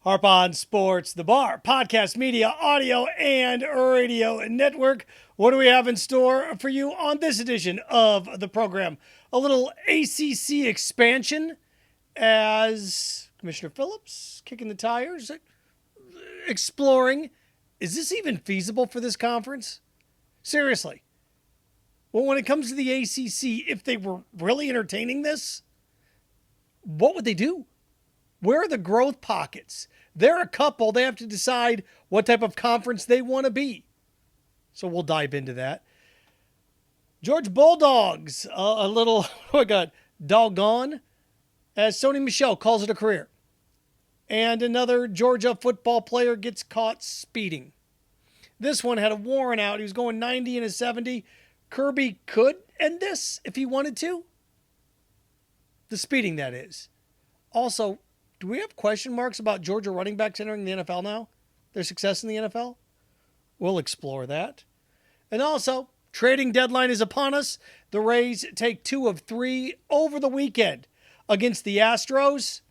Harp on Sports, the Bar, podcast, media, audio, and radio network. What do we have in store for you on this edition of the program? A little ACC expansion as Commissioner Phillips kicking the tires, exploring, is this even feasible for this conference? Seriously. Well, when it comes to the ACC, if they were really entertaining this, what would they do? Where are the growth pockets? They're a couple. They have to decide what type of conference they want to be. So we'll dive into that. George Bulldogs, a little, doggone, as Sony Michel calls it a career. And another Georgia football player gets caught speeding. This one had a warrant out. He was going 90 and a 70. Kirby could end this if he wanted to. The speeding, that is. Also, do we have question marks about Georgia running backs entering the NFL now? Their success in the NFL? We'll explore that. And also, trading deadline is upon us. The Rays take 2 of 3 over the weekend against the Astros.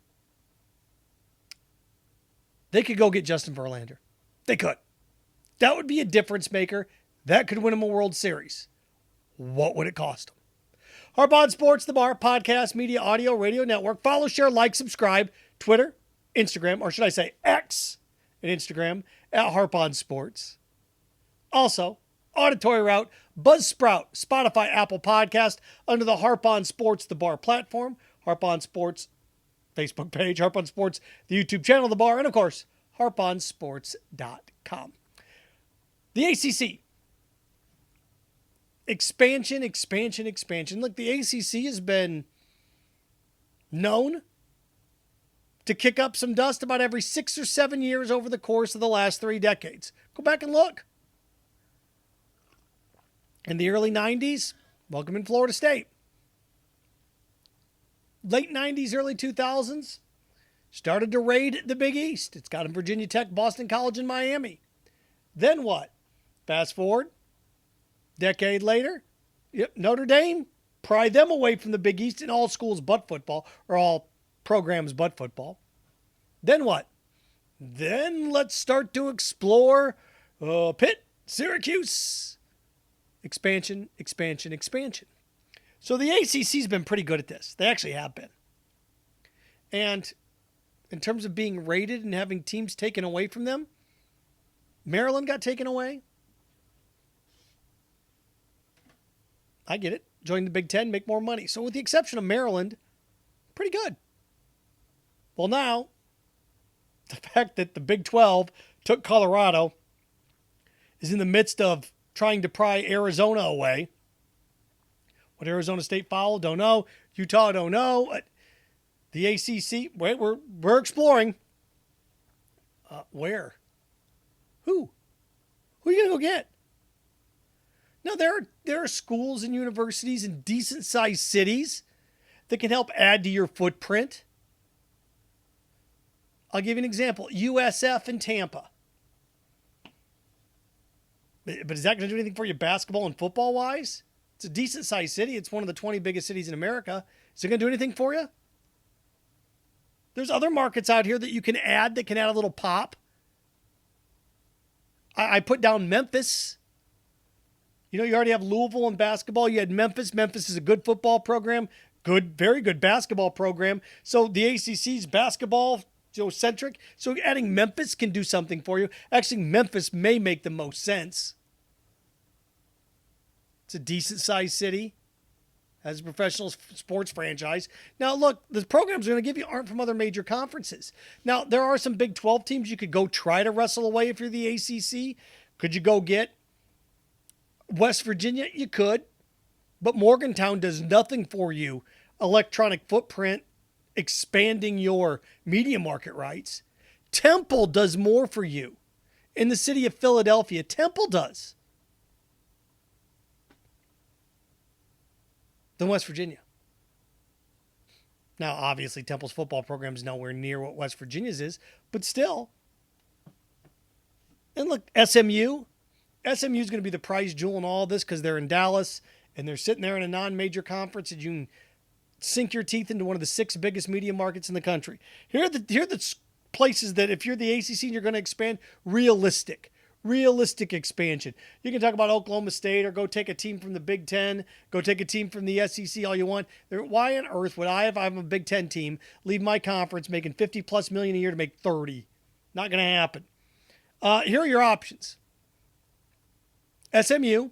They could go get Justin Verlander. They could. That would be a difference maker. That could win them a World Series. What would it cost them? Harp on Sports, the Bar, podcast, media, audio, radio network. Follow, share, like, subscribe. Twitter, Instagram, or should I say X and Instagram at Harp on Sports. Also, auditory route, Buzzsprout, Spotify, Apple Podcast under the Harp on Sports, the Bar platform. Harp on Sports Facebook page, Harp on Sports, the YouTube channel, the Bar, and of course, harponsports.com. The ACC. Expansion. Look, the ACC has been known to kick up some dust about every 6 or 7 years over the course of the last 3 decades. Go back and look. In the early 90s, welcome in Florida State. Late 90s, early 2000s, started to raid the Big East. It's got in Virginia Tech, Boston College, and Miami. Then what? Fast forward. Decade later, Notre Dame, pry them away from the Big East in all schools but football, or all programs but football. Then what? Then let's start to explore Pitt, Syracuse. Expansion. So the ACC's been pretty good at this. They actually have been. And in terms of being rated and having teams taken away from them, Maryland got taken away. I get it. Join the Big Ten, make more money. So with the exception of Maryland, pretty good. Well, now, the fact that the Big 12 took Colorado is in the midst of trying to pry Arizona away. What Arizona State fouled, don't know. Utah, don't know. The ACC, wait, we're exploring. Where? Who? Who are you going to go get? No, there are schools and universities in decent-sized cities that can help add to your footprint. I'll give you an example. USF in Tampa. But is that going to do anything for you basketball and football-wise? It's a decent-sized city. It's one of the 20 biggest cities in America. Is it going to do anything for you? There's other markets out here that you can add that can add a little pop. I put down Memphis. You already have Louisville in basketball. You had Memphis. Memphis is a good football program. Good, very good basketball program. So the ACC's basketball centric. So adding Memphis can do something for you. Actually, Memphis may make the most sense. It's a decent-sized city. Has a professional sports franchise. Now, look, the programs they're going to give you aren't from other major conferences. Now, there are some Big 12 teams you could go try to wrestle away if you're the ACC. Could you go get West Virginia? You could. But Morgantown does nothing for you. Electronic footprint, expanding your media market rights. Temple does more for you. In the city of Philadelphia, Temple does than West Virginia. Now, obviously, Temple's football program is nowhere near what West Virginia's is, but still. And look, SMU is going to be the prize jewel in all this because they're in Dallas and they're sitting there in a non-major conference and you can sink your teeth into one of the 6 biggest media markets in the country. Here are the places that if you're the ACC and you're going to expand, realistic expansion. You can talk about Oklahoma State or go take a team from the Big Ten, go take a team from the SEC all you want. Why on earth would I, if I'm a Big Ten team, leave my conference making $50+ million a year to make 30? Not going to happen. Here are your options. SMU,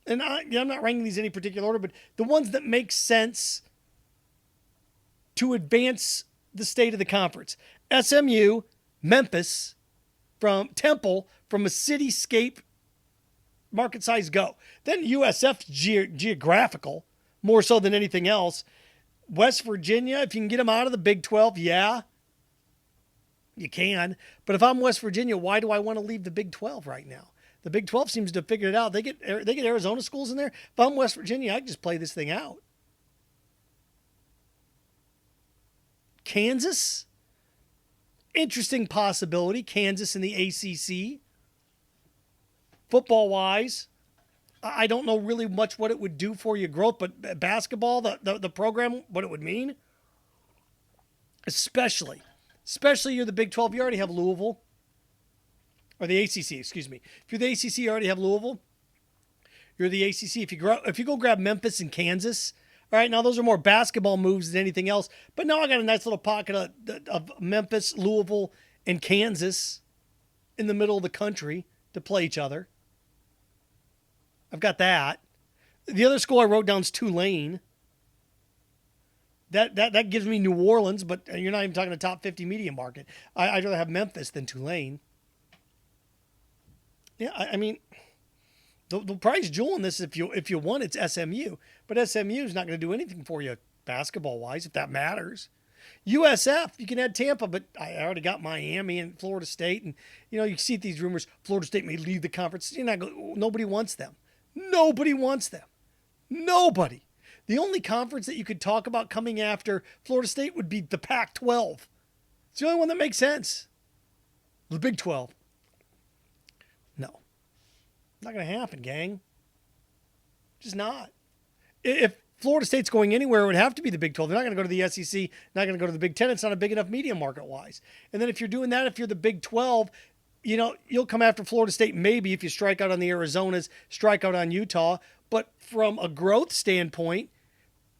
and I'm not ranking these in any particular order, but the ones that make sense to advance the state of the conference. SMU, Memphis, from Temple, from a cityscape market size go. Then USF's geographical, more so than anything else. West Virginia, if you can get them out of the Big 12, yeah, you can. But if I'm West Virginia, why do I want to leave the Big 12 right now? The Big 12 seems to have figured it out. They get Arizona schools in there. If I'm West Virginia, I can just play this thing out. Kansas, interesting possibility. Kansas in the ACC. Football-wise, I don't know really much what it would do for your growth, but basketball, the program, what it would mean, especially you're the Big 12, you already have Louisville, or the ACC, excuse me. If you're the ACC, you already have Louisville. You're the ACC. If you go grab Memphis and Kansas, all right, now those are more basketball moves than anything else. But now I got a nice little pocket of Memphis, Louisville, and Kansas in the middle of the country to play each other. I've got that. The other school I wrote down is Tulane. That gives me New Orleans, but you're not even talking a top 50 media market. I'd rather have Memphis than Tulane. Yeah, I mean, the prize jewel in this, if you want, it's SMU. But SMU is not going to do anything for you basketball-wise, if that matters. USF, you can add Tampa, but I already got Miami and Florida State. And, you see these rumors, Florida State may leave the conference. Nobody wants them. Nobody wants them. Nobody. The only conference that you could talk about coming after Florida State would be the Pac-12. It's the only one that makes sense. The Big 12. No. Not going to happen, gang. Just not. If Florida State's going anywhere, it would have to be the Big 12. They're not going to go to the SEC, not going to go to the Big 10. It's not a big enough media market-wise. And then if you're doing that, if you're the Big 12, you'll come after Florida State maybe if you strike out on the Arizonas, strike out on Utah. But from a growth standpoint,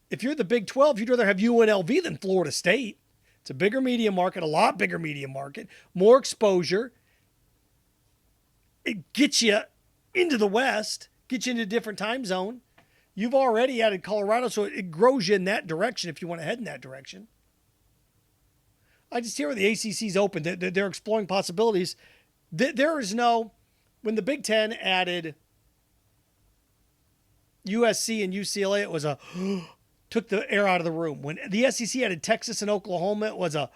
if you're the Big 12, you'd rather have UNLV than Florida State. It's a bigger media market, a lot bigger media market, more exposure. It gets you into the West, gets you into a different time zone. You've already added Colorado, so it grows you in that direction if you want to head in that direction. I just hear the ACC's open. They're exploring possibilities. There is no... When the Big Ten added USC and UCLA, it was a... took the air out of the room. When the SEC added Texas and Oklahoma, it was a...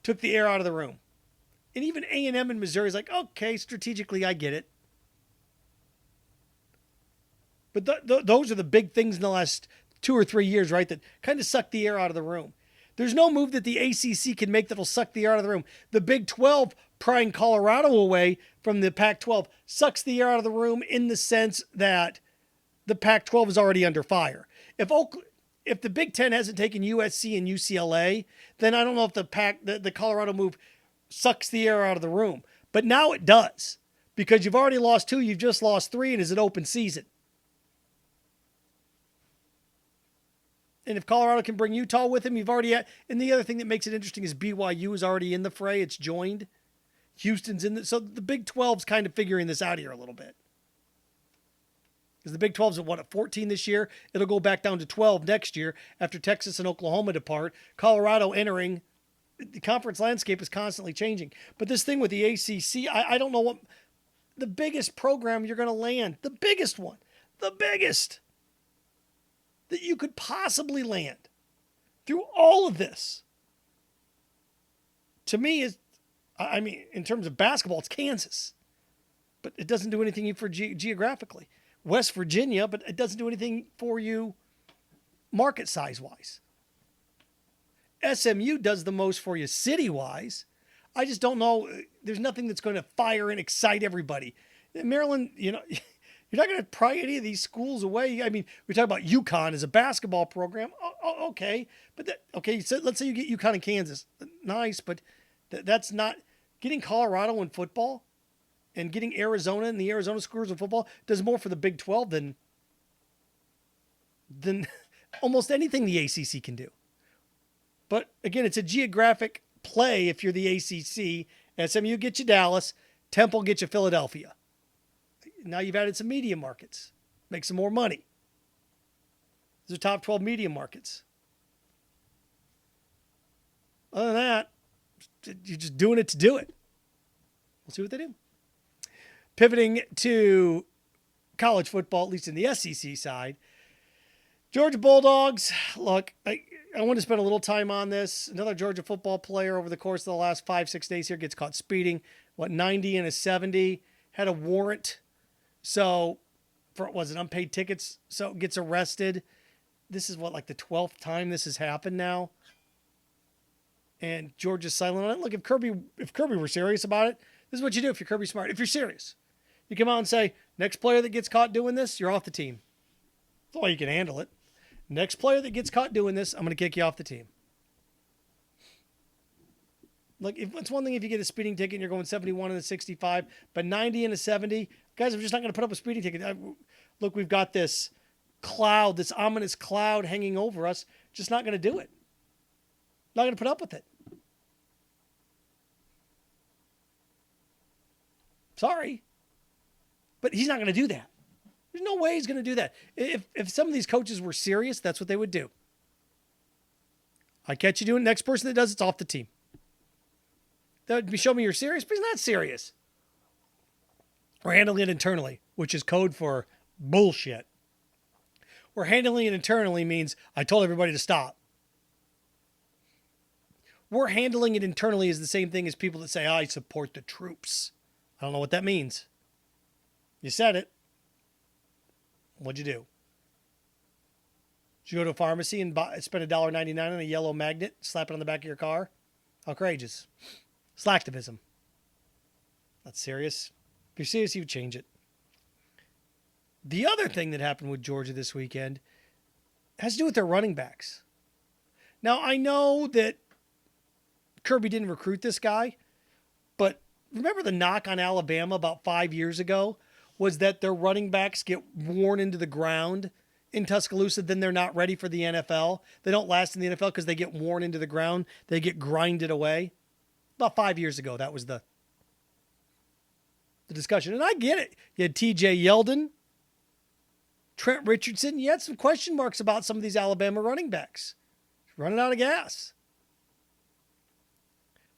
took the air out of the room. And even A&M and Missouri is like, okay, strategically, I get it. But those are the big things in the last 2 or 3 years, right, that kind of suck the air out of the room. There's no move that the ACC can make that'll suck the air out of the room. The Big 12 prying Colorado away from the Pac-12 sucks the air out of the room in the sense that the Pac-12 is already under fire. If the Big 10 hasn't taken USC and UCLA, then I don't know if the Colorado move sucks the air out of the room. But now it does, because you've already lost 2, you've just lost 3, and it's an open season. And if Colorado can bring Utah with him, you've already had... And the other thing that makes it interesting is BYU is already in the fray. It's joined. Houston's in the... So the Big 12's kind of figuring this out here a little bit. Because the Big 12's at 14 this year? It'll go back down to 12 next year after Texas and Oklahoma depart. Colorado entering... The conference landscape is constantly changing. But this thing with the ACC, I don't know what... The biggest program you're going to land. The biggest one. The biggest... that you could possibly land through all of this, to me, is, I mean, in terms of basketball, it's Kansas. But it doesn't do anything for geographically. West Virginia, but it doesn't do anything for you market size-wise. SMU does the most for you city-wise. I just don't know. There's nothing that's going to fire and excite everybody. Maryland, you're not going to pry any of these schools away. I mean, we talk about UConn as a basketball program. Oh, okay. But so let's say you get UConn in Kansas. Nice, but That's not getting Colorado in football and getting Arizona and the Arizona schools in football does more for the Big 12 than almost anything the ACC can do. But again, it's a geographic play if you're the ACC. SMU gets you Dallas, Temple gets you Philadelphia. Now you've added some media markets. Make some more money. Those are top 12 media markets. Other than that, you're just doing it to do it. We'll see what they do. Pivoting to college football, at least in the SEC side. Georgia Bulldogs, look, I want to spend a little time on this. Another Georgia football player over the course of the last 5-6 days here gets caught speeding. 90 and a 70. Had a warrant. So, was it unpaid tickets? So, gets arrested. This is like the 12th time this has happened now. And Georgia's silent on it. Look, if Kirby were serious about it, this is what you do if you're Kirby Smart. If you're serious, you come out and say, next player that gets caught doing this, you're off the team. That's the way you can handle it. Next player that gets caught doing this, I'm going to kick you off the team. Look, it's one thing if you get a speeding ticket and you're going 71 and a 65, but 90 and a 70, guys, I'm just not going to put up a speeding ticket. Look, we've got this cloud, this ominous cloud hanging over us. Just not going to do it. Not going to put up with it. Sorry. But he's not going to do that. There's no way he's going to do that. If some of these coaches were serious, that's what they would do. I catch you doing it. Next person that does it's off the team. That would be show me you're serious, but he's not serious. We're handling it internally, which is code for bullshit. We're handling it internally means I told everybody to stop. We're handling it internally is the same thing as people that say, I support the troops. I don't know what that means. You said it. What'd you do? Did you go to a pharmacy and spend $1.99 on a yellow magnet, slap it on the back of your car? How courageous. Slacktivism. That's serious. If you're serious, you would change it. The other thing that happened with Georgia this weekend has to do with their running backs. Now, I know that Kirby didn't recruit this guy, but remember the knock on Alabama about 5 years ago was that their running backs get worn into the ground in Tuscaloosa, then they're not ready for the NFL. They don't last in the NFL because they get worn into the ground. They get grinded away. About 5 years ago, that was the discussion. And I get it. You had TJ Yeldon, Trent Richardson. You had some question marks about some of these Alabama running backs. Running out of gas.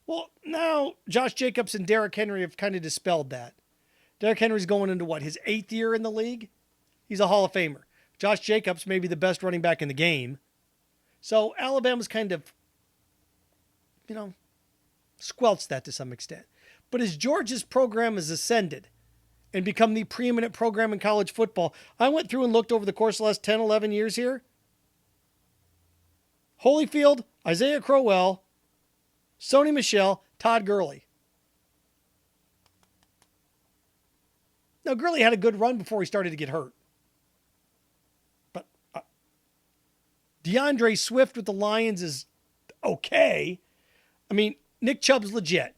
Well, now Josh Jacobs and Derrick Henry have kind of dispelled that. Derrick Henry's going into his 8th year in the league? He's a Hall of Famer. Josh Jacobs may be the best running back in the game. So Alabama's kind of, squelched that to some extent. But as Georgia's program has ascended and become the preeminent program in college football, I went through and looked over the course of the last 10, 11 years here. Holyfield, Isaiah Crowell, Sony Michel, Todd Gurley. Now, Gurley had a good run before he started to get hurt. But DeAndre Swift with the Lions is okay. I mean, Nick Chubb's legit.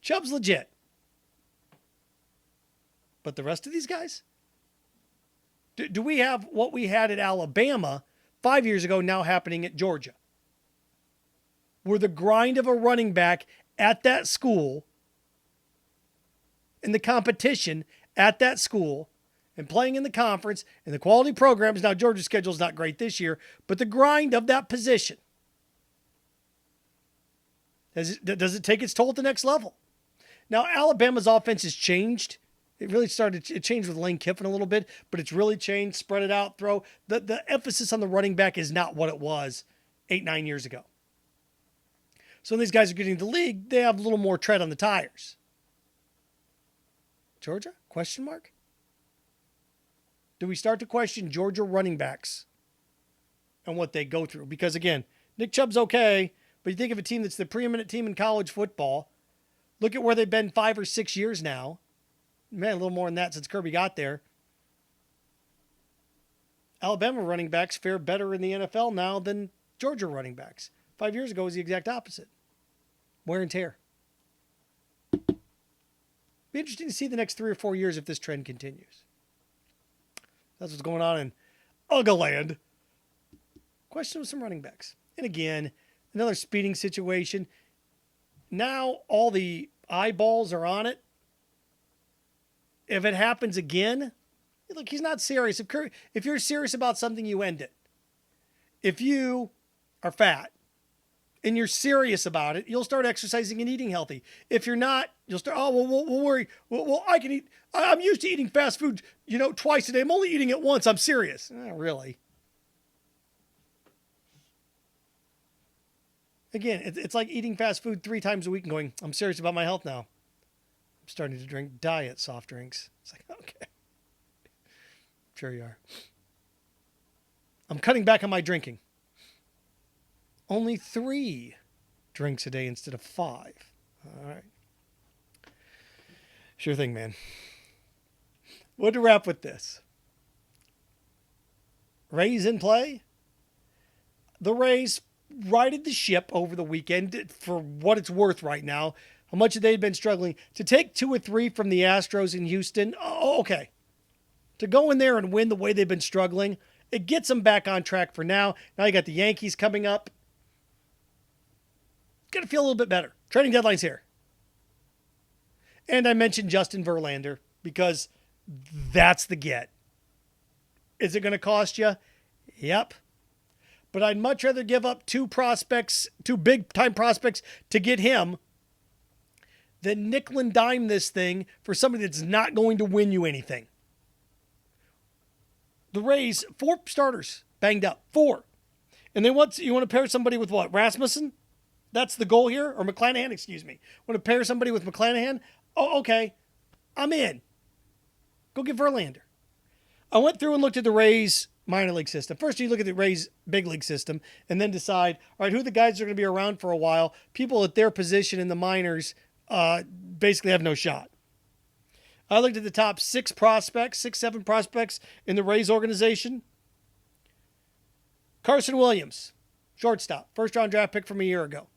Chubb's legit. But the rest of these guys? Do we have what we had at Alabama 5 years ago now happening at Georgia? Where the grind of a running back at that school and the competition at that school and playing in the conference and the quality programs. Now, Georgia's schedule is not great this year, but the grind of that position. Does it take its toll at the next level? Now, Alabama's offense has changed. It changed with Lane Kiffin a little bit, but it's really changed, spread it out, throw. The emphasis on the running back is not what it was 8-9 years ago. So when these guys are getting to the league, they have a little more tread on the tires. Georgia? Question mark? Do we start to question Georgia running backs and what they go through? Because again, Nick Chubb's okay, but you think of a team that's the preeminent team in college football. Look at where they've been 5 or 6 years now. Man, a little more than that since Kirby got there. Alabama running backs fare better in the NFL now than Georgia running backs. 5 years ago was the exact opposite. Wear and tear. Be interesting to see the next 3 or 4 years if this trend continues. That's what's going on in Ugaland. Question with some running backs. And again, another speeding situation. Now all the eyeballs are on it. If it happens again, look, he's not serious. If you're serious about something, you end it. If you are fat and you're serious about it, you'll start exercising and eating healthy. If you're not, you'll start, we'll worry. Well, I can eat. I'm used to eating fast food, twice a day. I'm only eating it once. I'm serious. Really. Again, it's like eating fast food 3 times a week and going, I'm serious about my health now. I'm starting to drink diet soft drinks. It's like, okay. Sure you are. I'm cutting back on my drinking. Only 3 drinks a day instead of 5. All right. Sure thing, man. What to wrap with this? Rays in play? The Rays righted the ship over the weekend for what it's worth right now. How much they'd been struggling. To take 2 or 3 from the Astros in Houston, okay. To go in there and win the way they've been struggling, it gets them back on track for now. Now you got the Yankees coming up. Got to feel a little bit better. Trading deadline's here. And I mentioned Justin Verlander because that's the get. Is it going to cost you? Yep. But I'd much rather give up 2 big-time prospects to get him than nickel and dime this thing for somebody that's not going to win you anything. The Rays, 4 starters banged up. 4. And then you want to pair somebody with what? Rasmussen? That's the goal here? Or McClanahan, excuse me. Want to pair somebody with McClanahan? Oh, okay. I'm in. Go get Verlander. I went through and looked at the Rays minor league system. First, you look at the Rays big league system and then decide, all right, who the guys are going to be around for a while. People at their position in the minors basically have no shot. I looked at the top 6 prospects, 7 prospects in the Rays organization. Carson Williams, shortstop, first-round draft pick from a year ago.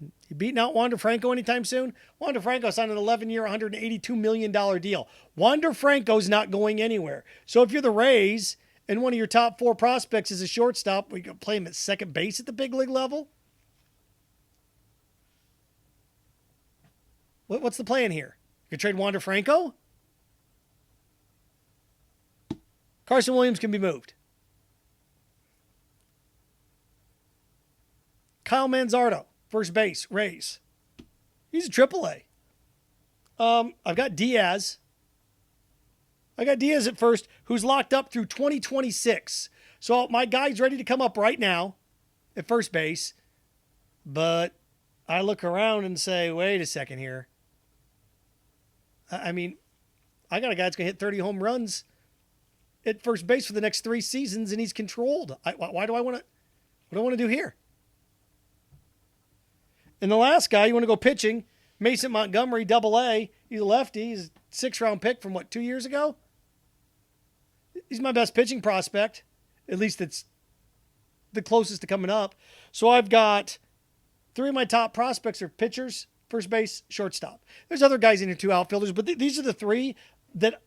You beating out Wander Franco anytime soon? Wander Franco signed an 11-year, $182 million deal. Wander Franco's not going anywhere. So if you're the Rays and one of your top 4 prospects is a shortstop, we can play him at second base at the big league level? What's the plan here? You could trade Wander Franco? Carson Williams can be moved. Kyle Manzardo, first base, Rays. He's a AAA. I've got Diaz. I got Diaz at first, who's locked up through 2026. So my guy's ready to come up right now at first base. But I look around and say, wait a second here. I mean, I got a guy that's going to hit 30 home runs at first base for the next 3 seasons, and he's controlled. Why do I want to? What do I want to do here? And the last guy, you want to go pitching, Mason Montgomery, AA. He's a lefty. He's a 6th-round pick from, 2 years ago? He's my best pitching prospect. At least it's the closest to coming up. So I've got 3 of my top prospects are pitchers, first base, shortstop. There's other guys in here, 2 outfielders, but these are the 3 that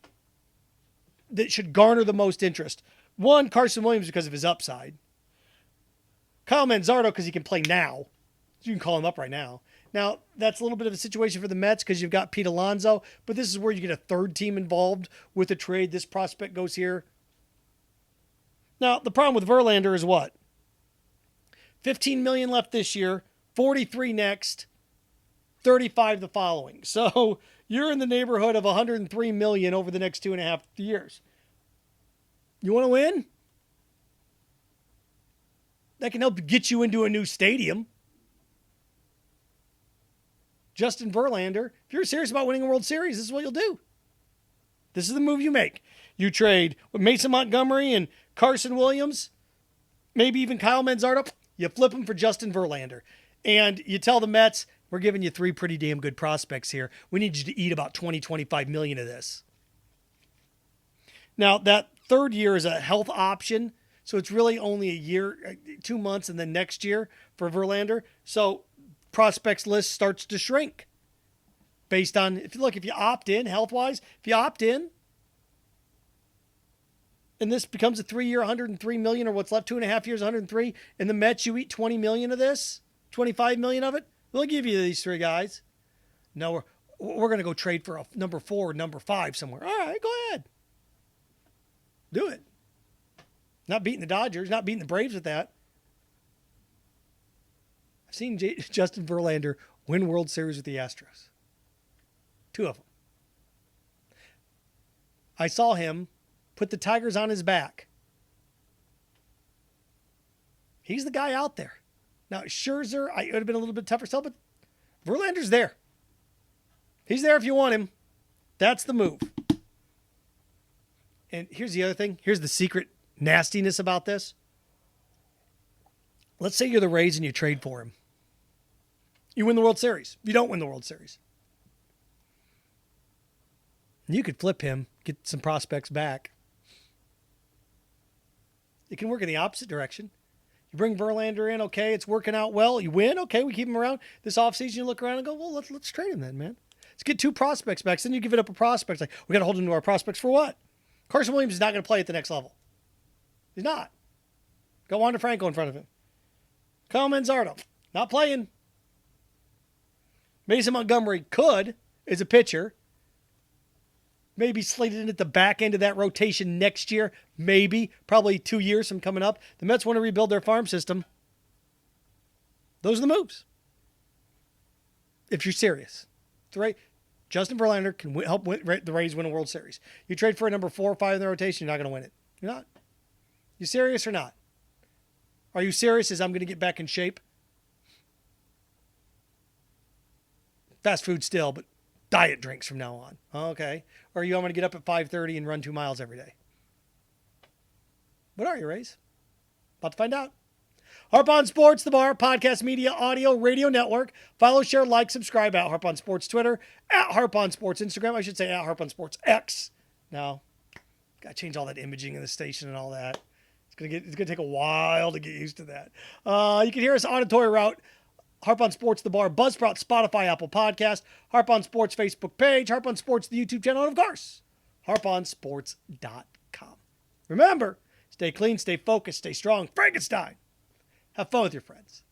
should garner the most interest. 1, Carson Williams because of his upside. Kyle Manzardo because he can play now. You can call him up right now. Now, that's a little bit of a situation for the Mets because you've got Pete Alonso, but this is where you get a 3rd team involved with a trade. This prospect goes here. Now, the problem with Verlander is what? $15 million left this year, $43 next, $35 the following. So you're in the neighborhood of $103 million over the next 2.5 years. You want to win? That can help get you into a new stadium. Justin Verlander, if you're serious about winning a World Series, this is what you'll do. This is the move you make. You trade with Mason Montgomery and Carson Williams, maybe even Kyle Manzardo. You flip them for Justin Verlander. And you tell the Mets, we're giving you 3 pretty damn good prospects here. We need you to eat about 20, 25 million of this. Now, that 3rd year is a health option. So it's really only a year, 2 months, and then next year for Verlander. So prospects list starts to shrink based on, if you opt in health-wise, if you opt in, and this becomes a 3-year, $103 million, or what's left, 2.5 years, $103, and the Mets, you eat $20 million of this, $25 million of it, we'll give you these 3 guys. No, we're going to go trade for a number 4 or number 5 somewhere. All right, go ahead. Do it. Not beating the Dodgers, not beating the Braves with that. I've seen Justin Verlander win World Series with the Astros. 2 of them. I saw him put the Tigers on his back. He's the guy out there. Now, Scherzer, it would have been a little bit tougher sell, but Verlander's there. He's there if you want him. That's the move. And here's the other thing. Here's the secret nastiness about this. Let's say you're the Rays and you trade for him. You win the World Series. You don't win the World Series. You could flip him, get some prospects back. It can work in the opposite direction. You bring Verlander in, okay, it's working out well. You win, okay, we keep him around. This offseason, you look around and go, well, let's trade him then, man. Let's get 2 prospects back. So then you give it up a prospect. Like, we got to hold him to our prospects for what? Carson Williams is not going to play at the next level. He's not. Got Wander Franco in front of him. Kyle Manzardo, not playing. Mason Montgomery could, as a pitcher. Maybe slated in at the back end of that rotation next year. Maybe. Probably 2 years from coming up. The Mets want to rebuild their farm system. Those are the moves. If you're serious. That's right. Justin Verlander can help the Rays win a World Series. You trade for a number 4 or 5 in the rotation, you're not going to win it. You're not. You serious or not? Are you serious as I'm going to get back in shape? Fast food still, but diet drinks from now on. Okay. Or I'm going to get up at 5:30 and run 2 miles every day. What are you, Rays? About to find out. Harp on Sports, the Bar, podcast, media, audio, radio network. Follow, share, like, subscribe at Harp on Sports Twitter, at Harp on Sports Instagram. I should say at Harp on Sports X. Now, got to change all that imaging in the station and all that. It's gonna take a while to get used to that. You can hear us auditory route. Harp on Sports, the Bar, Buzzsprout, Spotify, Apple Podcast, Harp on Sports Facebook page, Harp on Sports, the YouTube channel, and of course, harponsports.com. Remember, stay clean, stay focused, stay strong. Frankenstein. Have fun with your friends.